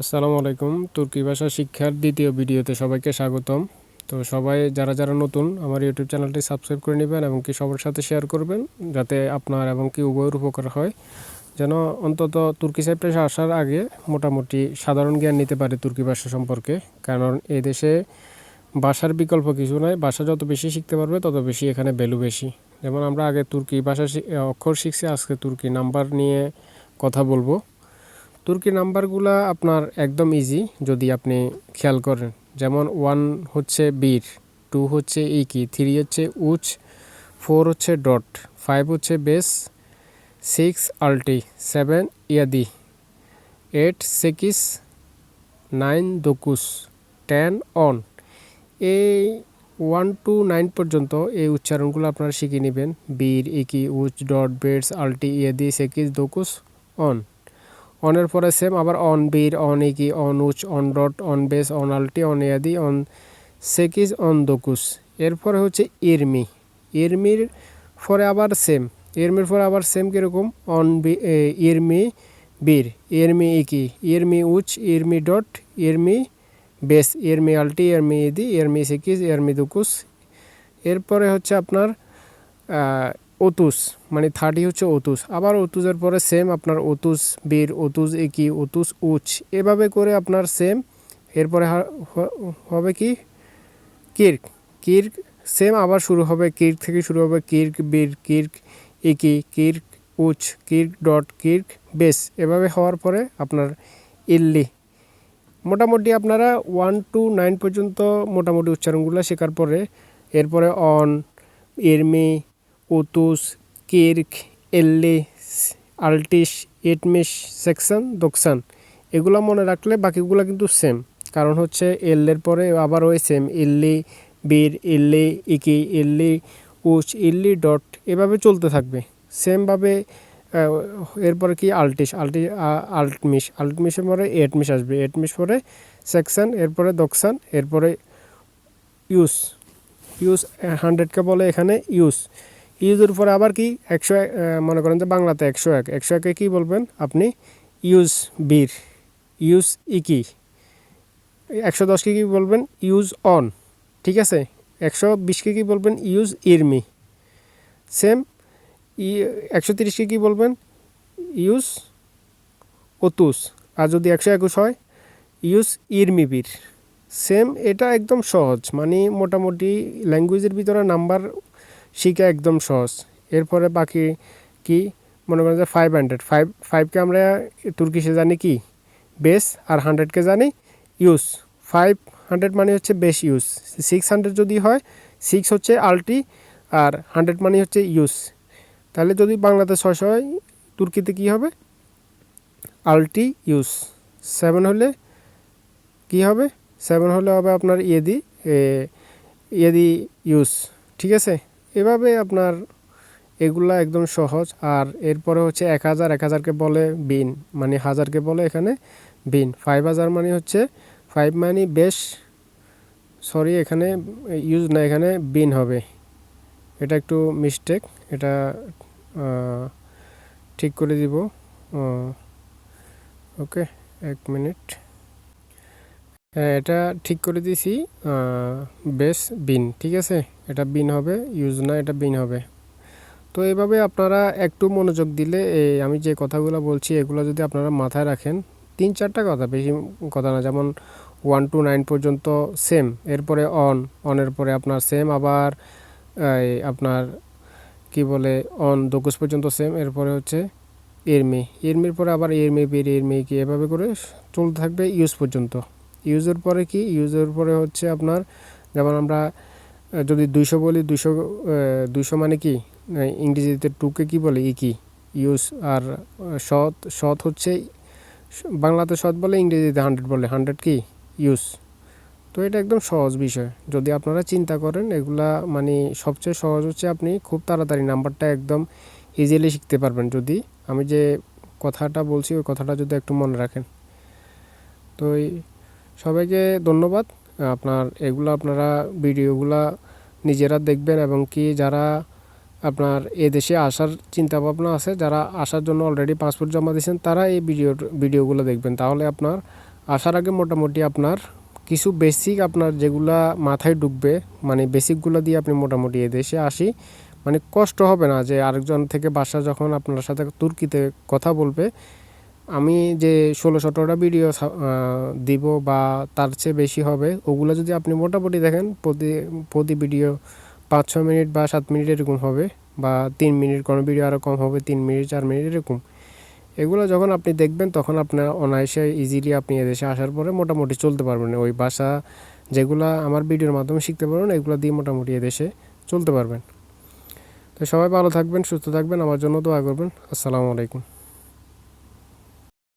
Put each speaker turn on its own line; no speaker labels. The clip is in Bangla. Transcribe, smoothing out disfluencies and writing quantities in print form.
আসসালামু আলাইকুম। তুর্কি ভাষা শিক্ষার দ্বিতীয় ভিডিওতে সবাইকে স্বাগতম। তো সবাই যারা যারা নতুন আমার ইউটিউব চ্যানেলটি সাবস্ক্রাইব করে নেবেন এবং কি সবার সাথে শেয়ার করবেন, যাতে আপনার এবং কি উভয়ের উপকার হয়, যেন অন্তত তুর্কি সাইপ্রাসে আসার আগে মোটামুটি সাধারণ জ্ঞান নিতে পারে তুর্কি ভাষা সম্পর্কে। কারণ এই দেশে ভাষার বিকল্প কিছু নয়, ভাষা যত বেশি শিখতে পারবে তত বেশি এখানে ভ্যালু বেশি। যেমন আমরা আগে তুর্কি ভাষা অক্ষর শিখছি, আজকে তুর্কি নাম্বার নিয়ে কথা বলবো। তুর্কি নাম্বারগুলা আপনার একদম ইজি যদি আপনি খেয়াল করেন। যেমন 1 হচ্ছে বীর, 2 হচ্ছে ইকি, 3 হচ্ছে উচ, 4 হচ্ছে ডট, 5 হচ্ছে বেস, 6 আল্টি, 7 ইয়াদি, 8 সেকিস, 9 দকুস, 10 অন। এই 1 to 9 পর্যন্ত এই উচ্চারণগুলো আপনারা শিখে নেবেন। বীর, ইকি, উচ, ডট, বেস, আল্টি, ইয়াদি, সেকিস, দকুস, অন। অনের পরে সেম আবার অন বীর, অন ইকি, অন উচ, অন ডট, অন বেস, অন আল্টি, অন ইয়াদি, অন সেকিস, অন দকুস। এরপরে হচ্ছে ইরমি। ইরমির পরে আবার সেম, ইরমির পরে আবার সেম কীরকম, অন ইরমি বীর, ইরমি ইকি, ইরমি উচ, ইরমি ডট, ইরমি বেস, ইরমি আল্টি, ইরমি ইদি, ইরমি সেকিস, ইরমি দকুস। এরপরে হচ্ছে আপনার ওতুস, মানে 30 হচ্ছে ওতুস। আবার ওতুসের পরে সেম আপনার ওতুস বীর, ওতুস ইকি, ওতুস উচ, এভাবে করে আপনার সেম। এরপরে হবে কি কির্ক। কির্ক সেম আবার শুরু হবে, কির্ক থেকে শুরু হবে, কির্ক বীর, কির্ক ইকি, কির্ক উচ, কির্ক ডট, কির্ক বেস। এভাবে হওয়ার পরে আপনার ইল্লি। মোটামুটি আপনারা 1 to 9 পর্যন্ত মোটামুটি উচ্চারণগুলো শেখার পরে এরপরে অন, ইরমি, ওতুস, কির্ক, এল্লি, আল্টিস, ইটমিশ, সেকশন, দোকসান, এগুলো মনে রাখলে বাকিগুলো কিন্তু সেম। কারণ হচ্ছে এল্লের পরে আবার ওই সেম ইল্লি বীর, ইল্লি ইকি, ইল্লি উচ, ইল্লি ডট, এভাবে চলতে থাকবে সেমভাবে। এরপরে কি আল্টিস, আল্টমিশ, আল্টমিশের পরে এটমিশ আসবে, এটমিশ পরে সেকশন, এরপরে দোকসান, এরপরে ইউস। ইউস 100কে বলে এখানে ইউস। ইউজের উপরে আবার কি 100, মনে করেন যে বাংলাতে 101, 101কে কী বলবেন আপনি, ইউজ বীর, ইউজ ইকি। 110কে কী বলবেন, ইউজ অন। ঠিক আছে, 120কে কী বলবেন, ইউজ ইরমি। সেম 130কে কী বলবেন, ইউজ ওতুস। আর যদি 121 হয়, ইউজ ইরমি বীর। সেম, এটা একদম সহজ, মানে মোটামুটি ল্যাঙ্গুয়েজের ভিতরে নাম্বার শিখা একদম সহজ। এরপরে বাকি কি, মনে করেন যে 500, 5কে আমরা তুর্কিশে জানি কি বেস, আর 100কে জানি ইউজ। 500 মানে হচ্ছে বেস ইউজ। 600 যদি হয়, 6 হচ্ছে আল্টি, আর 100 মানে হচ্ছে ইউজ। তাহলে যদি বাংলাতে 600 হয়, তুর্কিতে কি হবে, আল্টি ইউজ। 7 হলে কি হবে, 7 হলে হবে আপনার ইয়েদি, ইয়েদি ইউজ। ঠিক আছে, এভাবে আপনার এগুলা একদম সহজ। আর এরপরে হচ্ছে 1000, 1000কে বলে বিন, মানে হাজারকে বলে এখানে বিন। 5000 মানে হচ্ছে 5 মানে বেশ, সরি এখানে ইউজ না, এখানে বিন হবে, এটা একটু মিস্টেক, এটা ঠিক করে দিব। ওকে, 1 মিনিট। হ্যাঁ, এটা ঠিক করে দিছি, বেস বিন। ঠিক আছে, এটা বিন হবে, ইউজ না, এটা বিন হবে। তো এইভাবে আপনারা একটু মনোযোগ দিলে আমি যে কথাগুলো বলছি এগুলো যদি আপনারা মাথায় রাখেন, 3-4টা কথা, বেশি কথা না। যেমন 1 to 9 পর্যন্ত সেম, এরপরে অনের পরে আপনার সেম, আবার আপনার কি বলে অন দকুস পর্যন্ত সেম, এরপরে হচ্ছে ইরমি, ইরমির পরে আবার ইরমি বীর, ইরমি কি, এভাবে করে চলতে থাকবে ইউজ পর্যন্ত। ইউজের পরে কি, ইউজের পরে হচ্ছে আপনার, যেমন আমরা যদি 200 বলি, 200 মানে কি, ইংরেজিতে 2কে কী বলে, ইকি ইউজ। আর সৎ হচ্ছে বাংলাতে সৎ বলে, ইংরেজিতে 100 বলে, 100 কি ইউজ। তো এটা একদম সহজ বিষয় যদি আপনারা চিন্তা করেন। এগুলা মানে সবচেয়ে সহজ হচ্ছে আপনি খুব তাড়াতাড়ি নাম্বারটা একদম ইজিলি শিখতে পারবেন যদি আমি যে কথাটা বলছি ওই কথাটা যদি একটু মনে রাখেন। তো সবাইকে ধন্যবাদ। আপনারা ভিডিওগুলা নিজেরা দেখবেন, এবং কি যারা আপনার এদেশে আসার চিন্তা ভাবনা আছে, যারা আসার জন্য অলরেডি পাসপোর্ট জমা দিয়েছেন, তারা এই ভিডিওগুলো দেখবেন। তাহলে আপনার আসার আগে মোটামুটি আপনার কিছু বেসিক আপনার যেগুলা মাথায় ঢুকবে, মানে বেসিকগুলো দিয়ে আপনি মোটামুটি এদেশে আসি মানে কষ্ট হবে না যে আরেকজন থেকে বাসা যখন আপনার সাথে তুর্কিতে কথা বলবে, আমি যে 16-17টা ভিডিও দিব বা তার চেয়ে বেশি হবে, ওগুলো যদি আপনি মোটামুটি দেখেন প্রতি ভিডিও 5-6 মিনিট বা 7 মিনিট এরকম হবে, বা 3 মিনিট, কোনো ভিডিও আরও কম হবে 3 মিনিট 4 মিনিট এরকম। এগুলো যখন আপনি দেখবেন তখন আপনার অনায়াসে ইজিলি আপনি এদেশে আসার পরে মোটামুটি চলতে পারবেন, ওই ভাষা যেগুলো আমার ভিডিওর মাধ্যমে শিখতে পারবেন এগুলো দিয়ে মোটামুটি এদেশে চলতে পারবেন। তো সবাই ভালো থাকবেন, সুস্থ থাকবেন, আমার জন্য দোয়া করবেন। আসসালামু আলাইকুম।